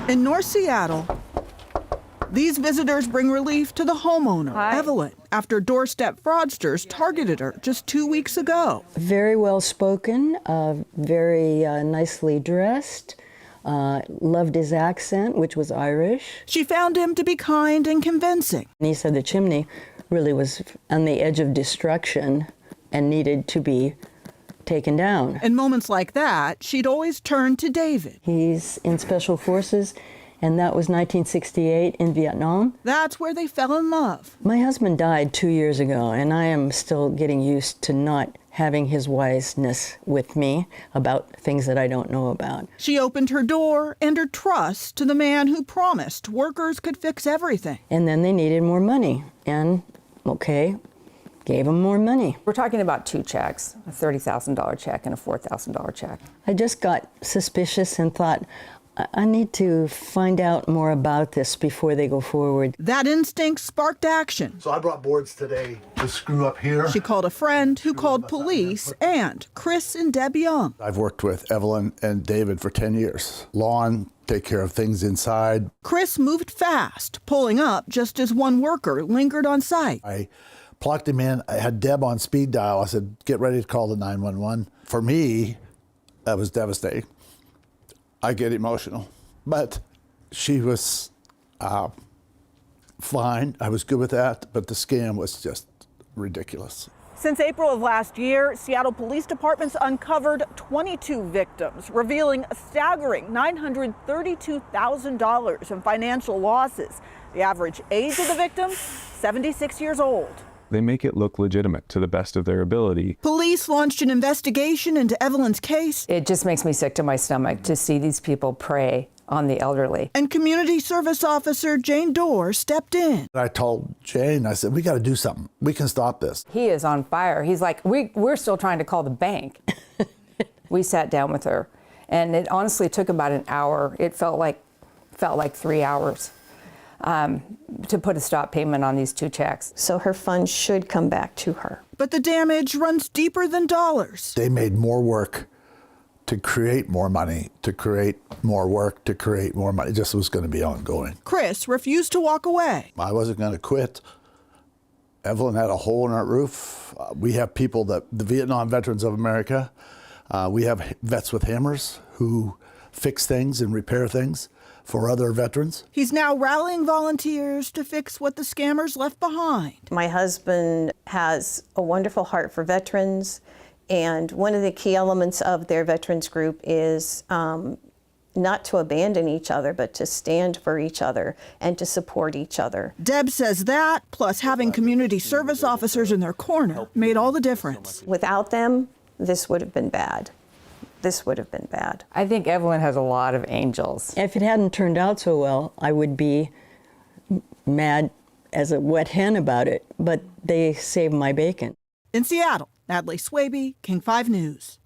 In North Seattle, these visitors bring relief to the homeowner, Evelyn, after doorstep fraudsters targeted her just 2 weeks ago. Very well spoken, very nicely dressed, loved his accent, which was Irish. She found him to be kind and convincing. And he said the chimney really was on the edge of destruction and needed to be taken down. In moments like that, she'd always turn to David. He's in Special Forces, and that was 1968 in Vietnam. That's where they fell in love. My husband died 2 years ago, and I am still getting used to not having his wiseness with me about things that I don't know about. She opened her door and her trust to the man who promised workers could fix everything. And then they needed more money, and okay, gave them more money. We're talking about two checks, a $30,000 check and a $4,000 check. I just got suspicious and thought, I need to find out more about this before they go forward. That instinct sparked action. So I brought boards today to screw up here. She called a friend who called police and Chris and Deb Young. I've worked with Evelyn and David for 10 years. Lawn, take care of things inside. Chris moved fast, pulling up just as one worker lingered on site. I plugged him in. I had Deb on speed dial. I said, get ready to call the 911. For me, that was devastating. I get emotional, but she was fine. I was good with that, but the scam was just ridiculous. Since April of last year, Seattle police departments uncovered 22 victims, revealing a staggering $932,000 in financial losses. The average age of the victims, 76 years old. They make it look legitimate to the best of their ability. Police launched an investigation into Evelyn's case. It just makes me sick to my stomach to see these people prey on the elderly. And Community Service Officer Jane Dorr stepped in. I told Jane, I said, we got to do something. We can stop this. He is on fire. He's like, we're still trying to call the bank. We sat down with her, and it honestly took about an hour. It felt like 3 hours. To put a stop payment on these two checks. So her funds should come back to her. But the damage runs deeper than dollars. They made more work to create more money, to create more work, to create more money. It just was going to be ongoing. Chris refused to walk away. I wasn't going to quit. Evelyn had a hole in our roof. We have people the Vietnam Veterans of America, we have vets with hammers who fix things and repair things for other veterans. He's now rallying volunteers to fix what the scammers left behind. My husband has a wonderful heart for veterans, and one of the key elements of their veterans group is not to abandon each other, but to stand for each other and to support each other. Deb says that, plus having community service officers in their corner, made all the difference. Without them, this would have been bad. This would have been bad. I think Evelyn has a lot of angels. If it hadn't turned out so well, I would be mad as a wet hen about it, but they saved my bacon. In Seattle, Natalie Swaby, King 5 News.